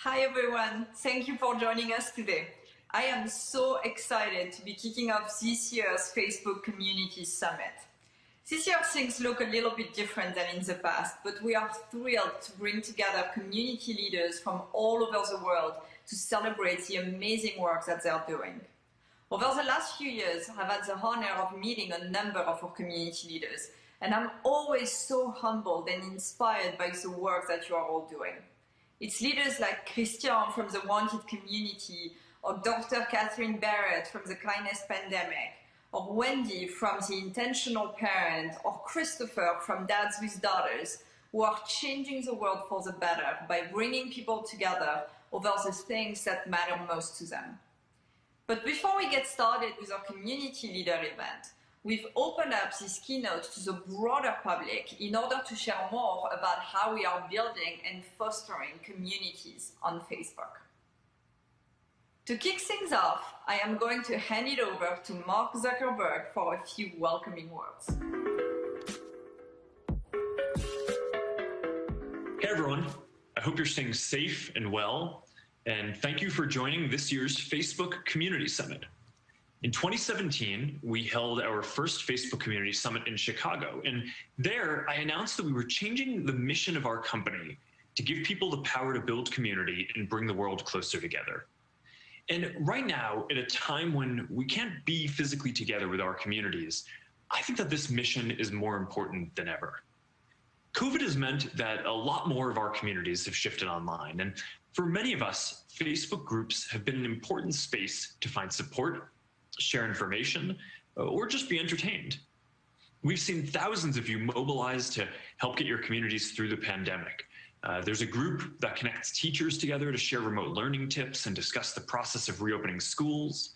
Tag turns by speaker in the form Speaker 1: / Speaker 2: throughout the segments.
Speaker 1: Hi everyone, thank you for joining us today. I am so excited to be kicking off this year's Facebook Community Summit. This year things look a little bit different than in the past, but we are thrilled to bring together community leaders from all over the world to celebrate the amazing work that they're doing. Over the last few years, I've had the honor of meeting a number of our community leaders, and I'm always so humbled and inspired by the work that you are all doing. It's leaders like Christian from the Wanted community, or Dr. Catherine Barrett from the Kindness Pandemic, or Wendy from the Intentional Parent, or Christopher from Dads with Daughters, who are changing the world for the better by bringing people together over the things that matter most to them. But before we get started with our community leader event, we've opened up this keynote to the broader public in order to share more about how we are building and fostering communities on Facebook. To kick things off, I am going to hand it over to Mark Zuckerberg for a few welcoming words.
Speaker 2: Hey everyone, I hope you're staying safe and well, and thank you for joining this year's Facebook Community Summit. In 2017, we held our first Facebook Community Summit in Chicago, and there I announced that we were changing the mission of our company to give people the power to build community and bring the world closer together. And right now, at a time when we can't be physically together with our communities, I think that this mission is more important than ever. COVID has meant that a lot more of our communities have shifted online, and for many of us, Facebook groups have been an important space to find support, share information, or just be entertained. We've seen thousands of you mobilize to help get your communities through the pandemic. There's a group that connects teachers together to share remote learning tips and discuss the process of reopening schools.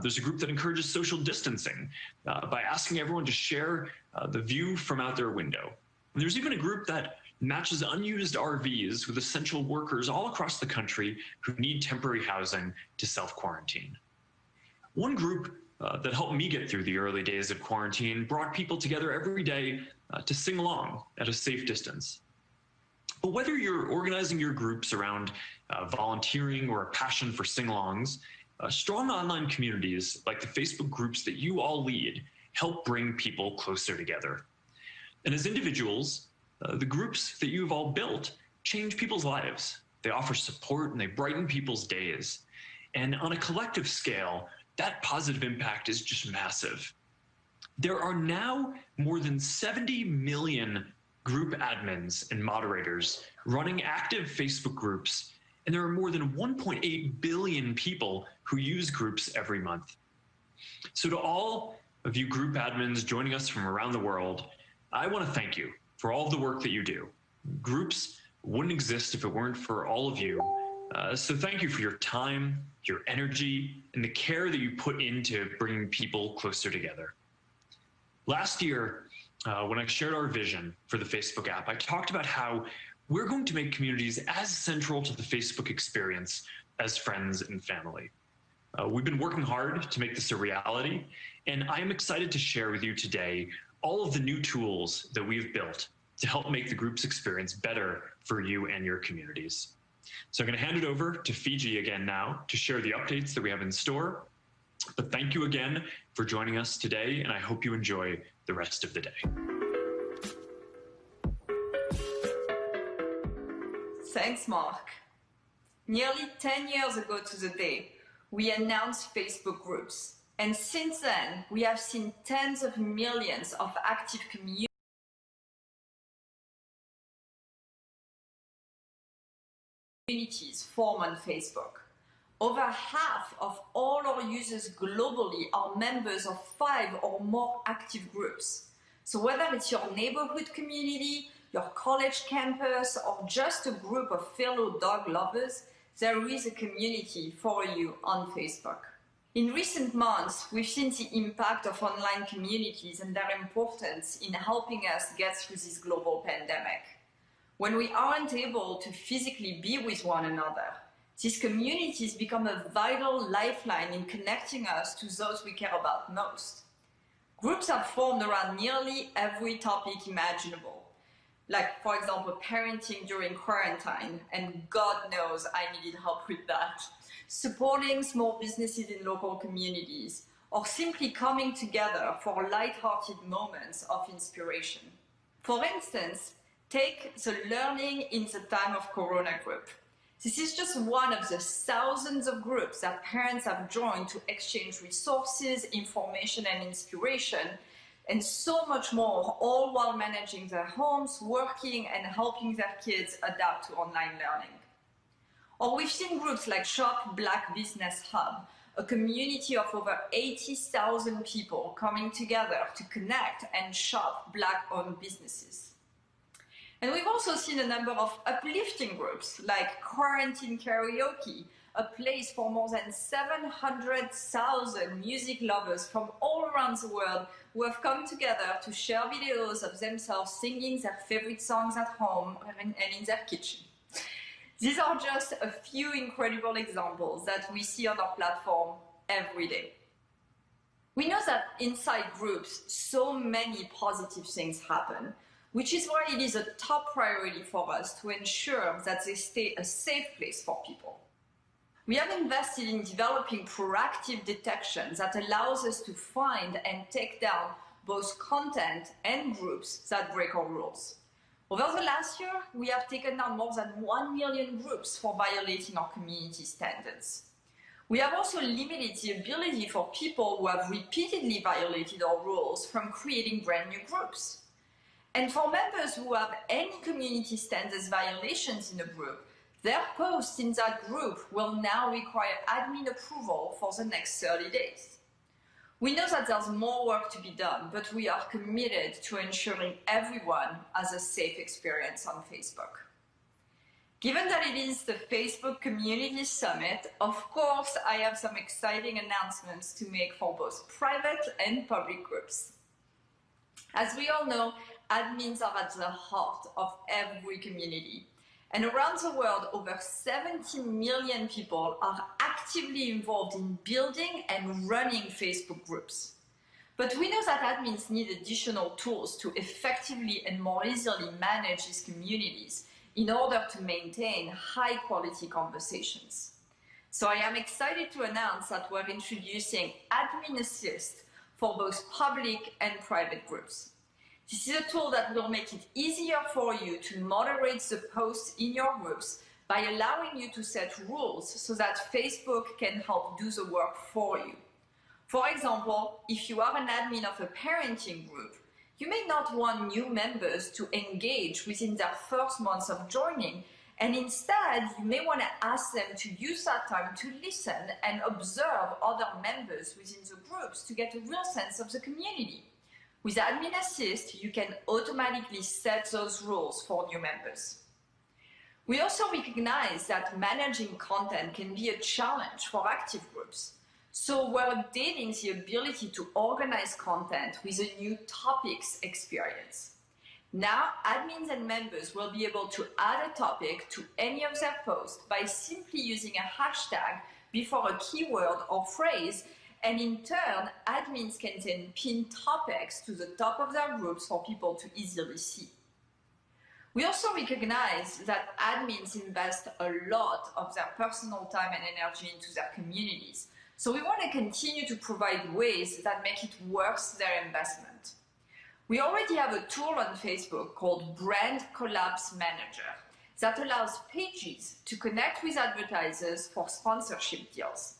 Speaker 2: There's a group that encourages social distancing by asking everyone to share the view from out their window. And there's even a group that matches unused RVs with essential workers all across the country who need temporary housing to self-quarantine. One group that helped me get through the early days of quarantine brought people together every day to sing along at a safe distance. But whether you're organizing your groups around volunteering or a passion for sing-alongs, strong online communities like the Facebook groups that you all lead help bring people closer together. And as individuals, the groups that you've all built change people's lives. They offer support and they brighten people's days. And on a collective scale, that positive impact is just massive. There are now more than 70 million group admins and moderators running active Facebook groups, and there are more than 1.8 billion people who use groups every month. So to all of you group admins joining us from around the world, I want to thank you for all of the work that you do. Groups wouldn't exist if it weren't for all of you. So thank you for your time, your energy, and the care that you put into bringing people closer together. Last year, when I shared our vision for the Facebook app, I talked about how we're going to make communities as central to the Facebook experience as friends and family. We've been working hard to make this a reality, and I am excited to share with you today all of the new tools that we've built to help make the group's experience better for you and your communities. So I'm going to hand it over to Fiji again now to share the updates that we have in store. But thank you again for joining us today, and I hope you enjoy the rest of the day.
Speaker 1: Thanks, Mark. Nearly 10 years ago to the day, we announced Facebook groups. And since then, we have seen tens of millions of active communities form on Facebook. Over half of all our users globally are members of 5 or more active groups. So whether it's your neighborhood community, your college campus, or just a group of fellow dog lovers, there is a community for you on Facebook. In recent months, we've seen the impact of online communities and their importance in helping us get through this global pandemic. When we aren't able to physically be with one another, these communities become a vital lifeline in connecting us to those we care about most. Groups have formed around nearly every topic imaginable. like, for example, parenting during quarantine, and God knows I needed help with that, supporting small businesses in local communities, or simply coming together for light-hearted moments of inspiration. For instance, take the Learning in the Time of Corona group. This is just one of the thousands of groups that parents have joined to exchange resources, information, and inspiration, and so much more, all while managing their homes, working, and helping their kids adapt to online learning. Or we've seen groups like Shop Black Business Hub, a community of over 80,000 people coming together to connect and shop Black-owned businesses. And we've also seen a number of uplifting groups like Quarantine Karaoke, a place for more than 700,000 music lovers from all around the world who have come together to share videos of themselves singing their favorite songs at home and in their kitchen. These are just a few incredible examples that we see on our platform every day. We know that inside groups, so many positive things happen, which is why it is a top priority for us to ensure that they stay a safe place for people. We have invested in developing proactive detection that allows us to find and take down both content and groups that break our rules. Over the last year, we have taken down more than 1 million groups for violating our community standards. We have also limited the ability for people who have repeatedly violated our rules from creating brand new groups. And for members who have any community standards violations in a group, their posts in that group will now require admin approval for the next 30 days. We know that there's more work to be done, but we are committed to ensuring everyone has a safe experience on Facebook. Given that it is the Facebook Community Summit, of course, I have some exciting announcements to make for both private and public groups. As we all know, admins are at the heart of every community. And around the world, over 70 million people are actively involved in building and running Facebook groups. But we know that admins need additional tools to effectively and more easily manage these communities in order to maintain high-quality conversations. So I am excited to announce that we're introducing Admin Assist for both public and private groups. This is a tool that will make it easier for you to moderate the posts in your groups by allowing you to set rules so that Facebook can help do the work for you. For example, if you are an admin of a parenting group, you may not want new members to engage within their first months of joining, and instead you may want to ask them to use that time to listen and observe other members within the groups to get a real sense of the community. With Admin Assist, you can automatically set those rules for new members. We also recognize that managing content can be a challenge for active groups. So we're updating the ability to organize content with a new topics experience. Now, admins and members will be able to add a topic to any of their posts by simply using a hashtag before a keyword or phrase, and in turn, admins can then pin topics to the top of their groups for people to easily see. We also recognize that admins invest a lot of their personal time and energy into their communities. So we want to continue to provide ways that make it worth their investment. We already have a tool on Facebook called Brand Collabs Manager that allows pages to connect with advertisers for sponsorship deals.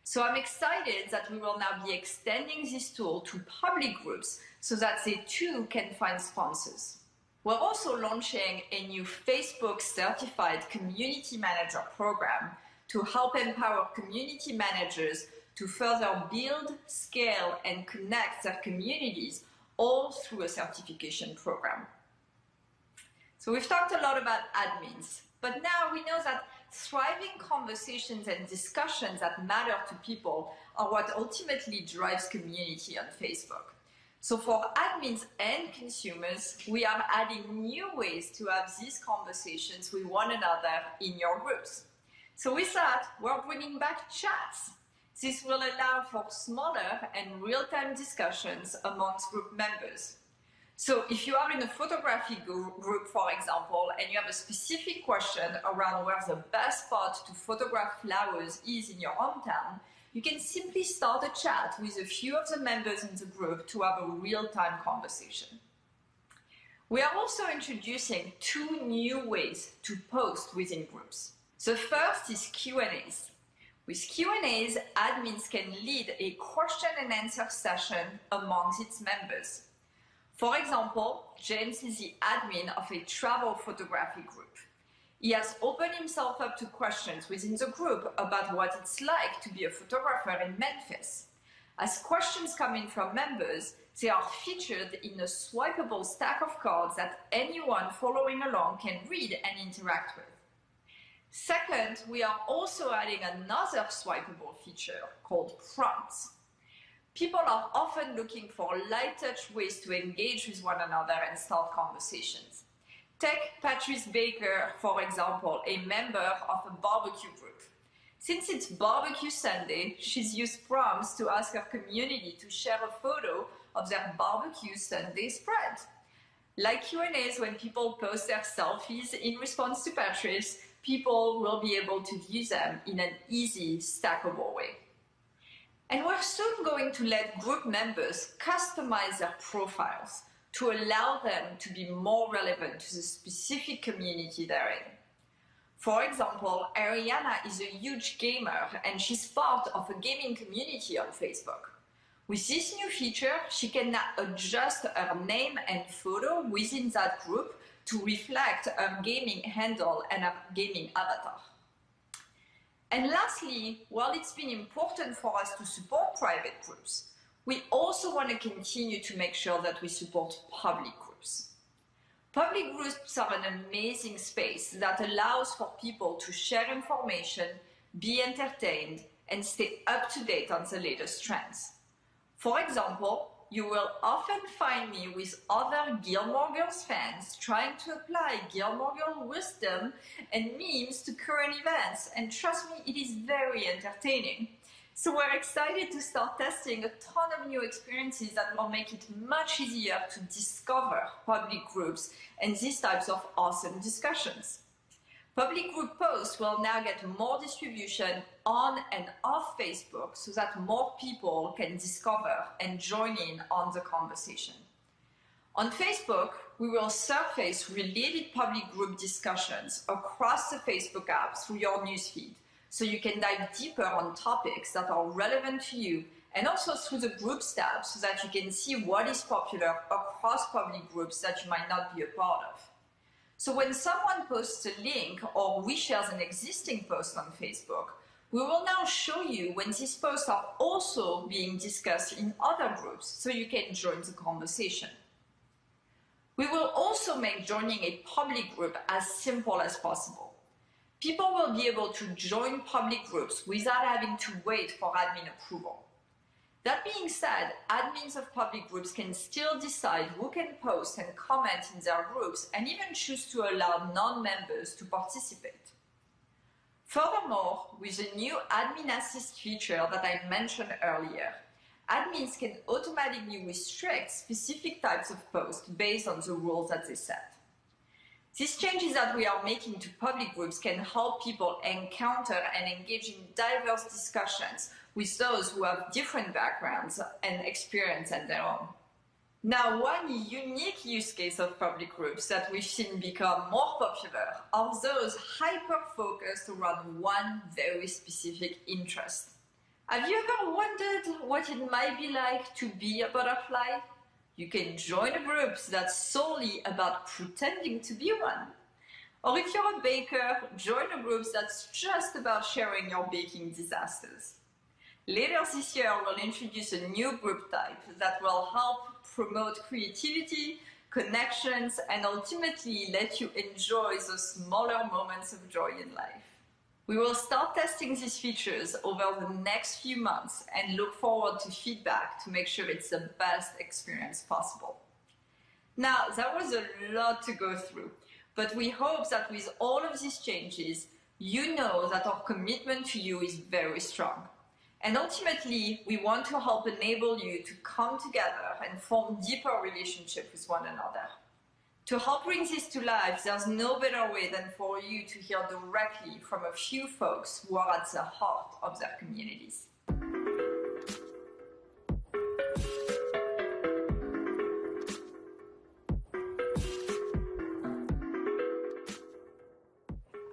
Speaker 1: So I'm excited that we will now be extending this tool to public groups so that they too can find sponsors. We're also launching a new Facebook Certified Community Manager program to help empower community managers to further build, scale, and connect their communities, all through a certification program. So we've talked a lot about admins, but now we know that thriving conversations and discussions that matter to people are what ultimately drives community on Facebook. So for admins and consumers, we are adding new ways to have these conversations with one another in your groups. So with that, we're bringing back chats. This will allow for smaller and real-time discussions amongst group members. So if you are in a photography group, for example, and you have a specific question around where the best spot to photograph flowers is in your hometown, you can simply start a chat with a few of the members in the group to have a real-time conversation. We are also introducing 2 new ways to post within groups. The first is Q&As. With Q&As, admins can lead a question and answer session amongst its members. For example, James is the admin of a travel photography group. He has opened himself up to questions within the group about what it's like to be a photographer in Memphis. As questions come in from members, they are featured in a swipeable stack of cards that anyone following along can read and interact with. Second, we are also adding another swipeable feature called prompts. People are often looking for light-touch ways to engage with one another and start conversations. Take Patrice Baker, for example, a member of a barbecue group. Since it's Barbecue Sunday, she's used prompts to ask her community to share a photo of their Barbecue Sunday spread. Like Q&As, when people post their selfies in response to Patrice, people will be able to view them in an easy, stackable way. And we're soon going to let group members customize their profiles to allow them to be more relevant to the specific community they're in. For example, Ariana is a huge gamer and she's part of a gaming community on Facebook. With this new feature, she can now adjust her name and photo within that group to reflect her gaming handle and her gaming avatar. And lastly, while it's been important for us to support private groups, we also want to continue to make sure that we support public groups. Public groups are an amazing space that allows for people to share information, be entertained, and stay up to date on the latest trends. For example, you will often find me with other Gilmore Girls fans trying to apply Gilmore Girls wisdom and memes to current events, and trust me, it is very entertaining. So we're excited to start testing a ton of new experiences that will make it much easier to discover public groups and these types of awesome discussions. Public group posts will now get more distribution on and off Facebook so that more people can discover and join in on the conversation. On Facebook, we will surface related public group discussions across the Facebook app through your newsfeed, so you can dive deeper on topics that are relevant to you, and also through the groups tab so that you can see what is popular across public groups that you might not be a part of. So when someone posts a link or reshares an existing post on Facebook, we will now show you when these posts are also being discussed in other groups so you can join the conversation. We will also make joining a public group as simple as possible. People will be able to join public groups without having to wait for admin approval. That being said, admins of public groups can still decide who can post and comment in their groups and even choose to allow non-members to participate. Furthermore, with the new Admin Assist feature that I mentioned earlier, admins can automatically restrict specific types of posts based on the rules that they set. These changes that we are making to public groups can help people encounter and engage in diverse discussions with those who have different backgrounds and experience than their own. Now, one unique use case of public groups that we've seen become more popular are those hyper-focused around one very specific interest. Have you ever wondered what it might be like to be a butterfly? You can join a group that's solely about pretending to be one. Or if you're a baker, join a group that's just about sharing your baking disasters. Later this year, we'll introduce a new group type that will help promote creativity, connections, and ultimately let you enjoy the smaller moments of joy in life. We will start testing these features over the next few months and look forward to feedback to make sure it's the best experience possible. Now, that was a lot to go through, but we hope that with all of these changes, you know that our commitment to you is very strong. And ultimately, we want to help enable you to come together and form deeper relationships with one another. To help bring this to life, there's no better way than for you to hear directly from a few folks who are at the heart of their communities.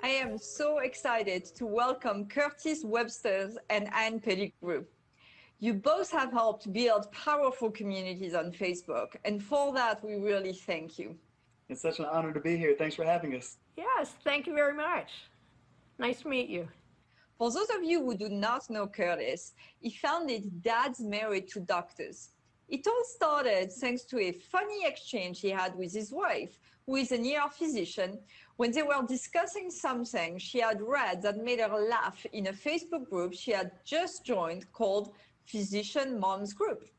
Speaker 1: I am so excited to welcome Curtis Webster and Anne Pettigrew. You both have helped build powerful communities on Facebook, and for that, we really thank you.
Speaker 3: It's such an honor to be here. Thanks for having us.
Speaker 4: Yes, thank you very much. Nice to meet you.
Speaker 1: For those of you who do not know Curtis, he founded Dads Married to Doctors. It all started thanks to a funny exchange he had with his wife, who is an ER physician, when they were discussing something she had read that made her laugh in a Facebook group she had just joined called Physician Moms Group.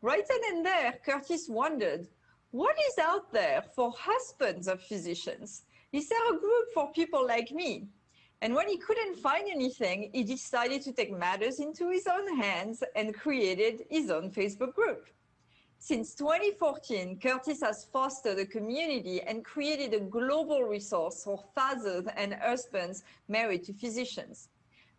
Speaker 1: Right then and there, Curtis wondered, what is out there for husbands of physicians? Is there a group for people like me? And when he couldn't find anything, he decided to take matters into his own hands and created his own Facebook group. Since 2014, Curtis has fostered a community and created a global resource for fathers and husbands married to physicians.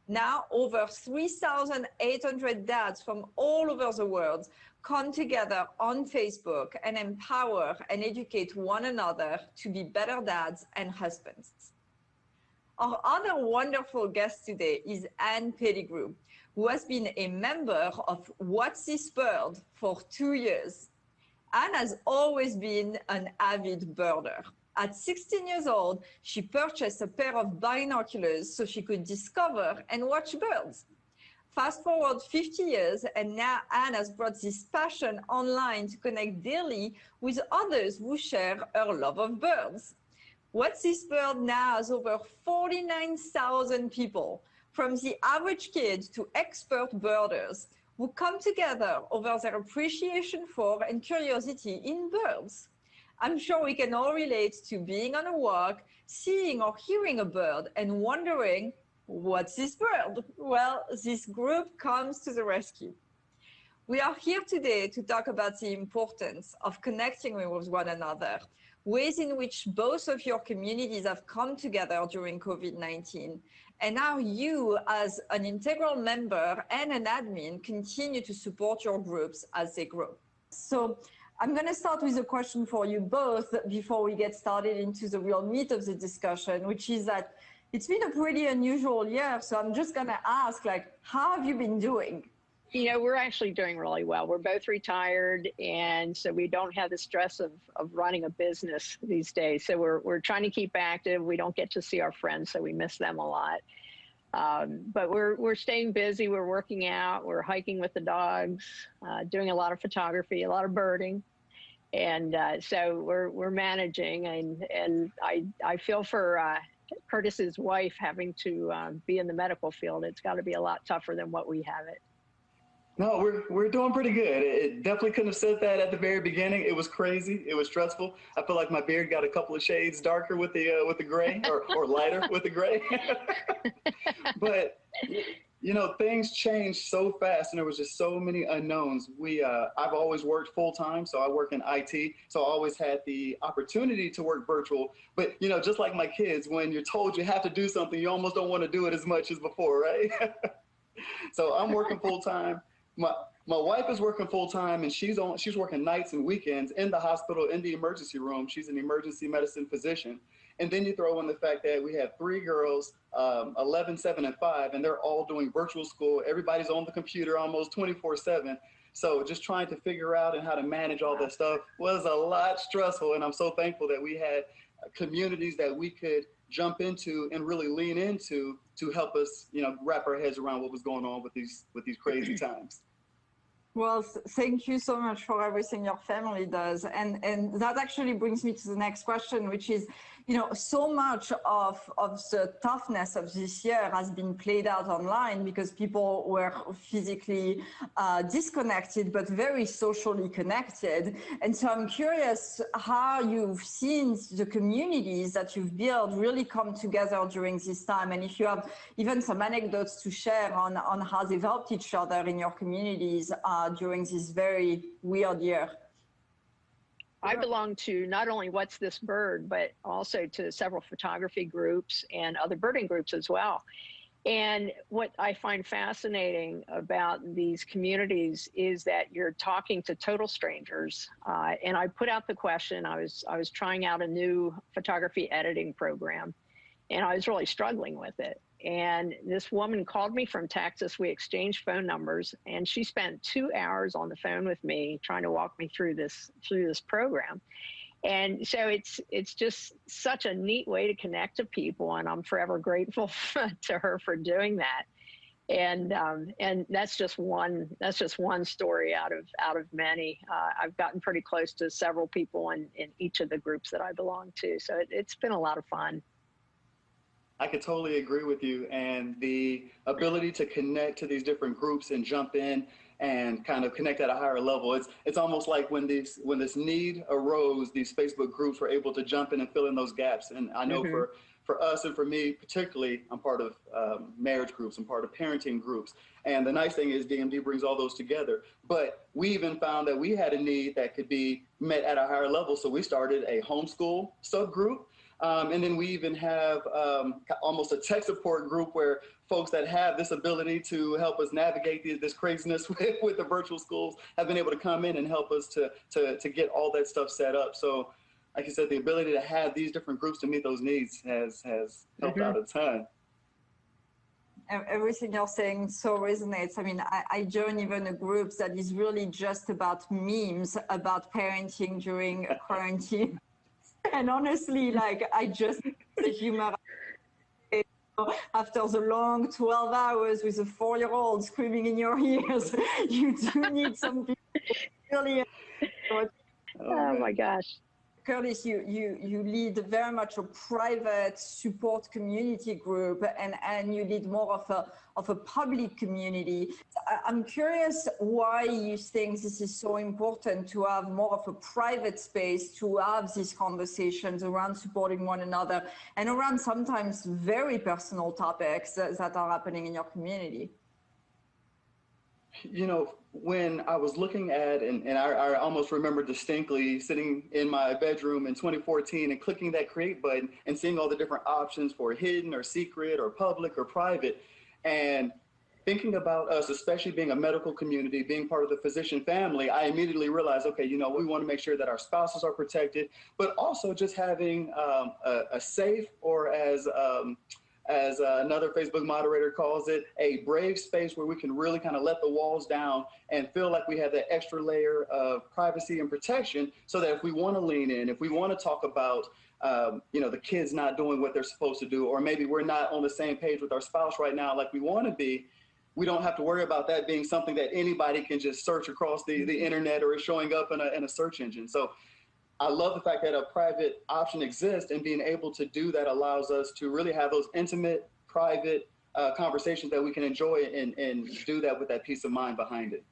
Speaker 1: Now, over 3,800 dads from all over the world come together on Facebook and empower and educate one another to be better dads and husbands. Our other wonderful guest today is Anne Pettigrew, who has been a member of What's This Bird for 2 years. Anne has always been an avid birder. At 16 years old, she purchased a pair of binoculars so she could discover and watch birds. Fast forward 50 years, and now Anne has brought this passion online to connect daily with others who share her love of birds. What's This Bird now has over 49,000 people, from the average kid to expert birders, who come together over their appreciation for and curiosity in birds. I'm sure we can all relate to being on a walk, seeing or hearing a bird, and wondering, what's this bird? Well, this group comes to the rescue. We are here today to talk about the importance of connecting with one another, ways in which both of your communities have come together during COVID-19, and how you, as an integral member and an admin, continue to support your groups as they grow. So I'm going to start with a question for you both before we get started into the real meat of the discussion, which is that it's been a pretty unusual year. So I'm just going to ask, how have you been doing?
Speaker 4: You know, we're actually doing really well. We're both retired, and so we don't have the stress of running a business these days. So we're trying to keep active. We don't get to see our friends, so we miss them a lot. But we're staying busy. We're working out. We're hiking with the dogs, doing a lot of photography, a lot of birding, and so we're managing. And I feel for Curtis's wife having to be in the medical field. It's got to be a lot tougher than what we have it.
Speaker 3: No, we're doing pretty good. It definitely couldn't have said that at the very beginning. It was crazy. It was stressful. I feel like my beard got a couple of shades darker with the gray, or lighter with the gray. But you know, things changed so fast, and there was just so many unknowns. I've always worked full time, so I work in IT. So I always had the opportunity to work virtual. But you know, just like my kids, when you're told you have to do something, you almost don't want to do it as much as before, right? So I'm working full time. My wife is working full time, and she's working nights and weekends in the hospital, in the emergency room. She's an emergency medicine physician. And then you throw in the fact that we have 3 girls, 11, 7, and 5, and they're all doing virtual school. Everybody's on the computer almost 24/7. So just trying to figure out and how to manage all that stuff was a lot stressful. And I'm so thankful that we had communities that we could jump into and really lean into to help us, you know, wrap our heads around what was going on with these crazy times.
Speaker 1: Well, thank you so much for everything your family does. And that actually brings me to the next question, which is, you know, so much of the toughness of this year has been played out online because people were physically disconnected, but very socially connected. And so I'm curious how you've seen the communities that you've built really come together during this time. And if you have even some anecdotes to share on how they've helped each other in your communities during this very weird year.
Speaker 4: I belong to not only What's This Bird, but also to several photography groups and other birding groups as well. And what I find fascinating about these communities is that you're talking to total strangers. And I put out the question, I was trying out a new photography editing program, and I was really struggling with it. And this woman called me from Texas. We exchanged phone numbers, and she spent 2 hours on the phone with me trying to walk me through this program. And so it's just such a neat way to connect to people, and I'm forever grateful to her for doing that. And that's just one story out of many. I've gotten pretty close to several people in each of the groups that I belong to, so it's been a lot of fun.
Speaker 3: I could totally agree with you, and the ability to connect to these different groups and jump in and kind of connect at a higher level. It's almost like when this need arose, these Facebook groups were able to jump in and fill in those gaps. And I know for us and for me particularly, I'm part of marriage groups, I'm part of parenting groups. And the nice thing is DMD brings all those together. But we even found that we had a need that could be met at a higher level. So we started a homeschool subgroup. And then we even have almost a tech support group where folks that have this ability to help us navigate this craziness with the virtual schools have been able to come in and help us to get all that stuff set up. So like you said, the ability to have these different groups to meet those needs has helped out a ton.
Speaker 1: Everything you're saying so resonates. I mean, I join even a group that is really just about memes about parenting during quarantine. And honestly, like, I just, the humor, after the long 12 hours with a 4-year-old screaming in your ears, you do need some people really.
Speaker 4: Oh my gosh.
Speaker 1: Curtis, you lead very much a private support community group, and you lead more of a public community. I'm curious why you think this is so important to have more of a private space to have these conversations around supporting one another and around sometimes very personal topics that are happening in your community.
Speaker 3: You know, when I was looking at, and I almost remember distinctly sitting in my bedroom in 2014 and clicking that create button and seeing all the different options for hidden or secret or public or private, and thinking about us, especially being a medical community, being part of the physician family, I immediately realized, okay, you know, we want to make sure that our spouses are protected, but also just having a safe, or as another Facebook moderator calls it, a brave space where we can really kind of let the walls down and feel like we have that extra layer of privacy and protection, so that if we want to lean in, if we want to talk about, you know, the kids not doing what they're supposed to do, or maybe we're not on the same page with our spouse right now like we want to be, we don't have to worry about that being something that anybody can just search across the internet or is showing up in a search engine. So I love the fact that a private option exists, and being able to do that allows us to really have those intimate, private conversations that we can enjoy, and do that with that peace of mind behind it.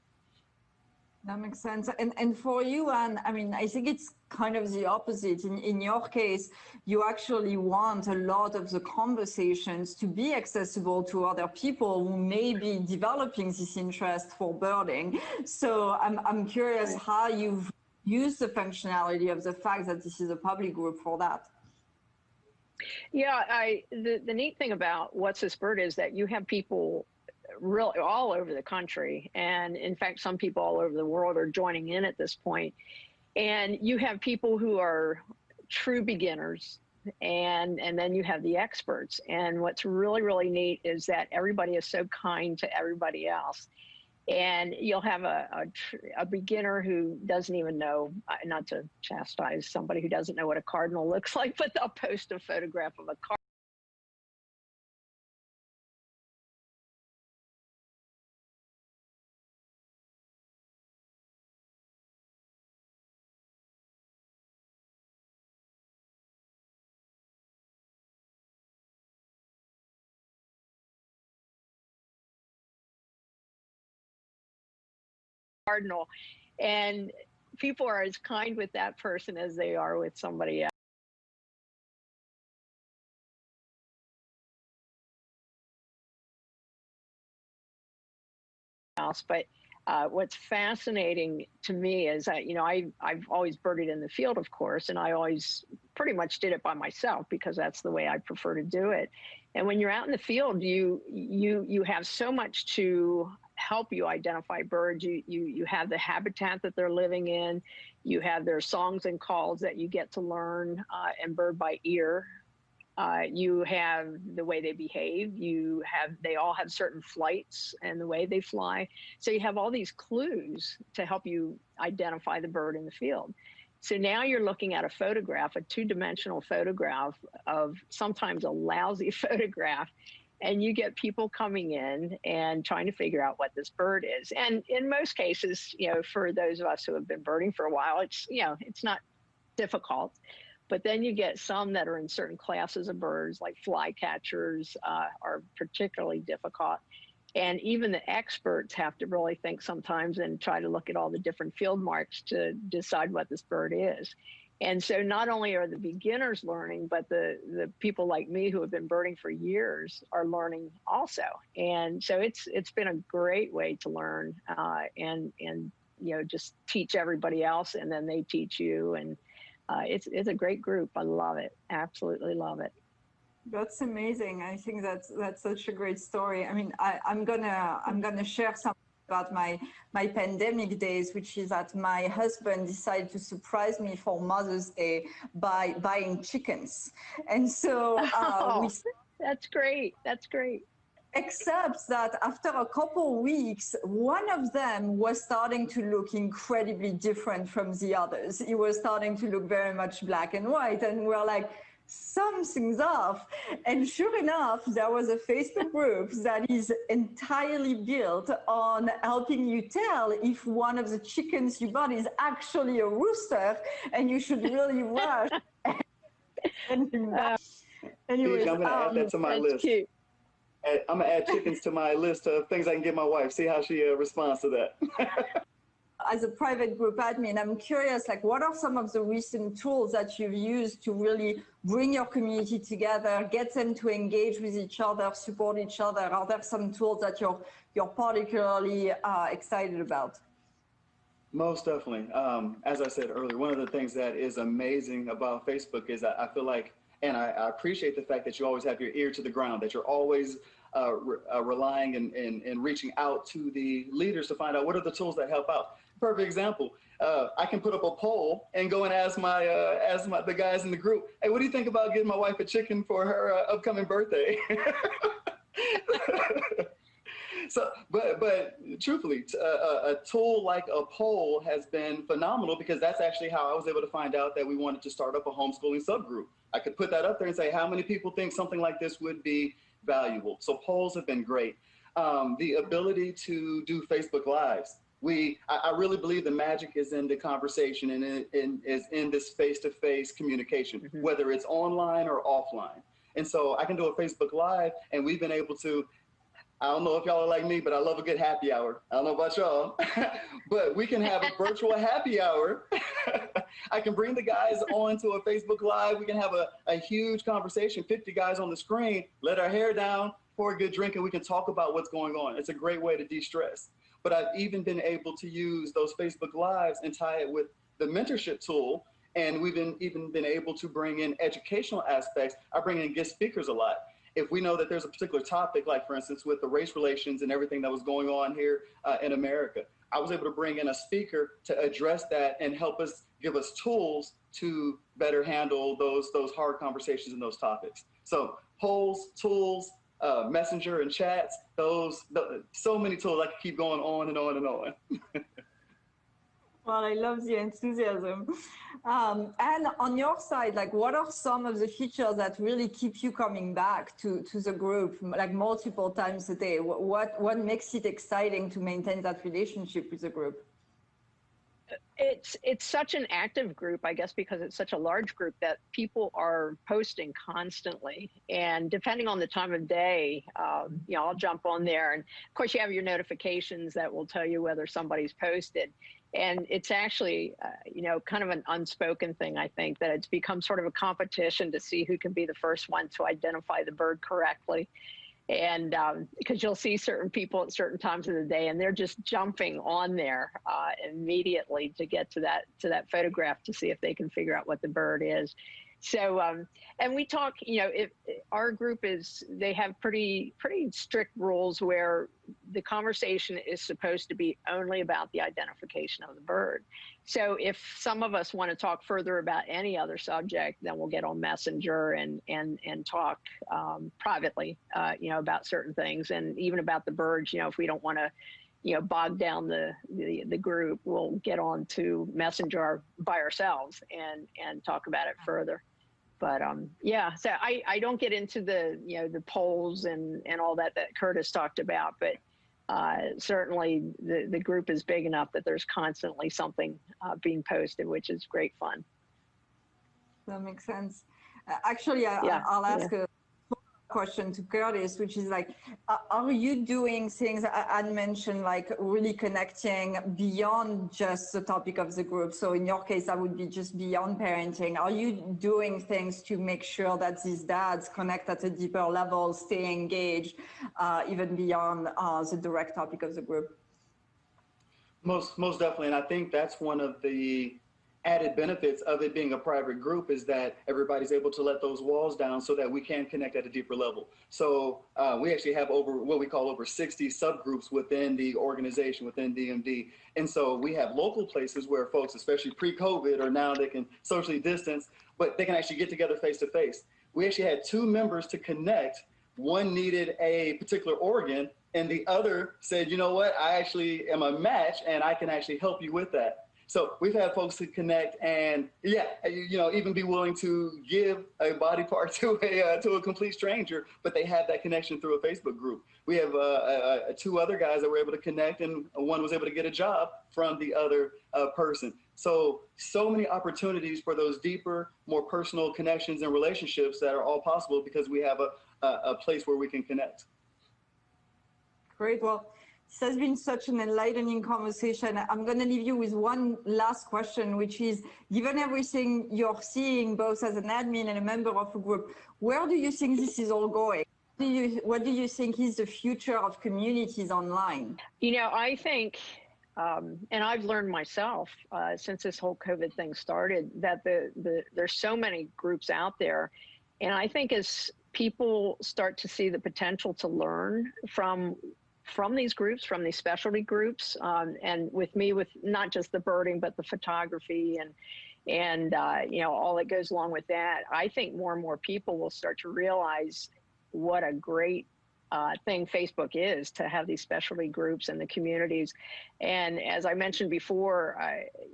Speaker 1: That makes sense. And for you, Anne, I mean, I think it's kind of the opposite. In your case, you actually want a lot of the conversations to be accessible to other people who may be developing this interest for birding. So I'm curious how you've used the functionality of the fact that this is a public group for that.
Speaker 4: Yeah, the neat thing about What's This Bird is that you have people really all over the country, and in fact some people all over the world are joining in at this point. And you have people who are true beginners, and then you have the experts. And what's really neat is that everybody is so kind to everybody else. And you'll have a beginner who doesn't even know, not to chastise somebody who doesn't know what a cardinal looks like, but they'll post a photograph of a cardinal. cardinal. And people are as kind with that person as they are with somebody else. But what's fascinating to me is that, you know, I've always birdied in the field, of course, and I always pretty much did it by myself because that's the way I prefer to do it. And when you're out in the field, you have so much to help you identify birds. You have the habitat that they're living in. You have their songs and calls that you get to learn and bird by ear. You have the way they behave. They all have certain flights and the way they fly. So you have all these clues to help you identify the bird in the field. So now you're looking at a photograph, a two-dimensional photograph of sometimes a lousy photograph, and you get people coming in and trying to figure out what this bird is. And in most cases, you know, for those of us who have been birding for a while, it's, you know, it's not difficult. But then you get some that are in certain classes of birds, like flycatchers are particularly difficult. And even the experts have to really think sometimes and try to look at all the different field marks to decide what this bird is. And so not only are the beginners learning, but the people like me who have been birding for years are learning also. And so it's been a great way to learn and you know, just teach everybody else, and then they teach you. And it's a great group. I love it. Absolutely love it.
Speaker 1: That's amazing. I think that's such a great story. I mean, I'm gonna share something about my pandemic days, which is that my husband decided to surprise me for Mother's Day by buying chickens, and so
Speaker 4: that's great. That's great.
Speaker 1: Except that after a couple weeks, one of them was starting to look incredibly different from the others. He was starting to look very much black and white, and we're like, something's off. And sure enough, there was a Facebook group that is entirely built on helping you tell if one of the chickens you bought is actually a rooster, and you should really rush.
Speaker 3: Anyways, I'm going to add that to my list.
Speaker 4: Cute.
Speaker 3: I'm going to add chickens to my list of things I can give my wife, see how she responds to that.
Speaker 1: As a private group admin, I'm curious, like, what are some of the recent tools that you've used to really bring your community together, get them to engage with each other, support each other? Are there some tools that you're particularly excited about?
Speaker 3: Most definitely. As I said earlier, one of the things that is amazing about Facebook is I feel like, and I appreciate the fact that you always have your ear to the ground, that you're always relying and reaching out to the leaders to find out what are the tools that help out. Perfect example. I can put up a poll and go and ask the guys in the group, hey, what do you think about getting my wife a chicken for her upcoming birthday? So, but truthfully, a tool like a poll has been phenomenal, because that's actually how I was able to find out that we wanted to start up a homeschooling subgroup. I could put that up there and say, how many people think something like this would be valuable? So polls have been great. The ability to do Facebook Lives. I really believe the magic is in the conversation and is in this face-to-face communication, whether it's online or offline. And so I can do a Facebook Live, and we've been able to, I don't know if y'all are like me, but I love a good happy hour. I don't know about y'all, but we can have a virtual happy hour. I can bring the guys onto a Facebook Live. We can have a huge conversation, 50 guys on the screen, let our hair down, pour a good drink, and we can talk about what's going on. It's a great way to de-stress. But I've even been able to use those Facebook Lives and tie it with the mentorship tool. And we've even been able to bring in educational aspects. I bring in guest speakers a lot. If we know that there's a particular topic, like for instance, with the race relations and everything that was going on here in America, I was able to bring in a speaker to address that and help us, give us tools to better handle those hard conversations and those topics. So polls, tools, messenger and chats, so many tools. I can keep going on and on and on.
Speaker 1: Well, I love the enthusiasm. And on your side, like, what are some of the features that really keep you coming back to the group, like multiple times a day? What makes it exciting to maintain that relationship with the group?
Speaker 4: It's such an active group, I guess, because it's such a large group that people are posting constantly. And depending on the time of day, I'll jump on there. And of course, you have your notifications that will tell you whether somebody's posted. And it's actually, kind of an unspoken thing, I think, that it's become sort of a competition to see who can be the first one to identify the bird correctly. And because you'll see certain people at certain times of the day, and they're just jumping on there immediately to get to that photograph to see if they can figure out what the bird is. So, and we talk, our group they have pretty strict rules where the conversation is supposed to be only about the identification of the bird. So if some of us want to talk further about any other subject, then we'll get on Messenger and talk privately, about certain things, and even about the birds. If we don't want to, bog down the group, we'll get on to Messenger by ourselves and talk about it further. But so I don't get into the polls and all that Curtis talked about, but certainly the group is big enough that there's constantly something being posted, which is great fun.
Speaker 1: That makes sense. Actually, I'll ask a question to Curtis, which is like, are you doing things I'd mentioned, like really connecting beyond just the topic of the group? So in your case, that would be just beyond parenting. Are you doing things to make sure that these dads connect at a deeper level, stay engaged, even beyond the direct topic of the group?
Speaker 3: Most definitely. And I think that's one of the added benefits of it being a private group, is that everybody's able to let those walls down so that we can connect at a deeper level. So we actually have over 60 subgroups within the organization, within DMD. And so we have local places where folks, especially pre-COVID, or now they can socially distance, but they can actually get together face to face. We actually had 2 members to connect. One needed a particular organ, and the other said, you know what, I actually am a match and I can actually help you with that. So we've had folks to connect and even be willing to give a body part to a complete stranger, but they have that connection through a Facebook group. We have 2 other guys that were able to connect, and one was able to get a job from the other person. So many opportunities for those deeper, more personal connections and relationships that are all possible because we have a place where we can connect.
Speaker 1: Great. Well, this has been such an enlightening conversation. I'm going to leave you with one last question, which is, given everything you're seeing, both as an admin and a member of a group, where do you think this is all going? What do you think is the future of communities online?
Speaker 4: I think, and I've learned myself since this whole COVID thing started, that there's so many groups out there. And I think as people start to see the potential to learn from these groups, from these specialty groups, and with not just the birding, but the photography and all that goes along with that, I think more and more people will start to realize what a great thing Facebook is, to have these specialty groups and the communities. And as I mentioned before,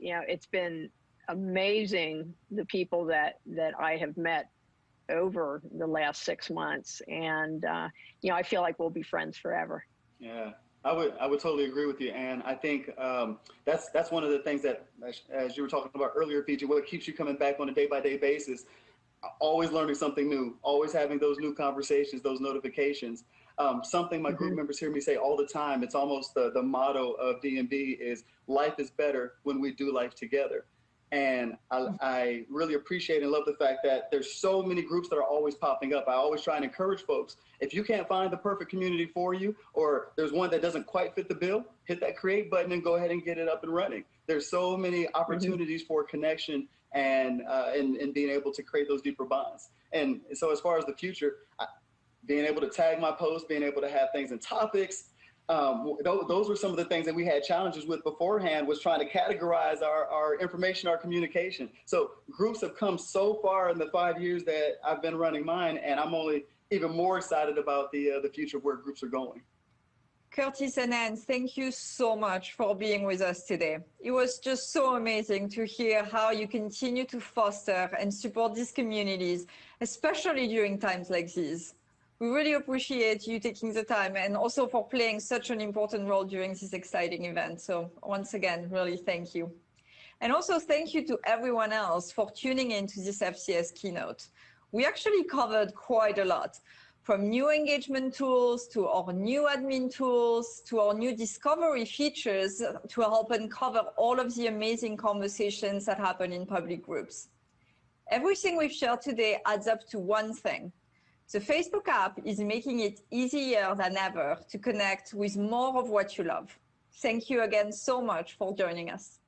Speaker 4: it's been amazing, the people that I have met over the last 6 months, and I feel like we'll be friends forever.
Speaker 3: Yeah, I would totally agree with you, Anne. I think that's one of the things that, as you were talking about earlier, Fiji, what keeps you coming back on a day-by-day basis, always learning something new, always having those new conversations, those notifications. Something my group members hear me say all the time, it's almost the motto of DMD is, life is better when we do life together. And I really appreciate and love the fact that there's so many groups that are always popping up. I always try and encourage folks, if you can't find the perfect community for you, or there's one that doesn't quite fit the bill, hit that create button and go ahead and get it up and running. There's so many opportunities for connection and being able to create those deeper bonds. And so as far as the future, being able to tag my posts, being able to have things in topics, those were some of the things that we had challenges with beforehand, was trying to categorize our information, our communication. So groups have come so far in the 5 years that I've been running mine, and I'm only even more excited about the future of where groups are going.
Speaker 1: Curtis and Anne, thank you so much for being with us today. It was just so amazing to hear how you continue to foster and support these communities, especially during times like these. We really appreciate you taking the time, and also for playing such an important role during this exciting event. So once again, really thank you. And also thank you to everyone else for tuning in to this FCS keynote. We actually covered quite a lot, from new engagement tools to our new admin tools to our new discovery features to help uncover all of the amazing conversations that happen in public groups. Everything we've shared today adds up to one thing. The Facebook app is making it easier than ever to connect with more of what you love. Thank you again so much for joining us.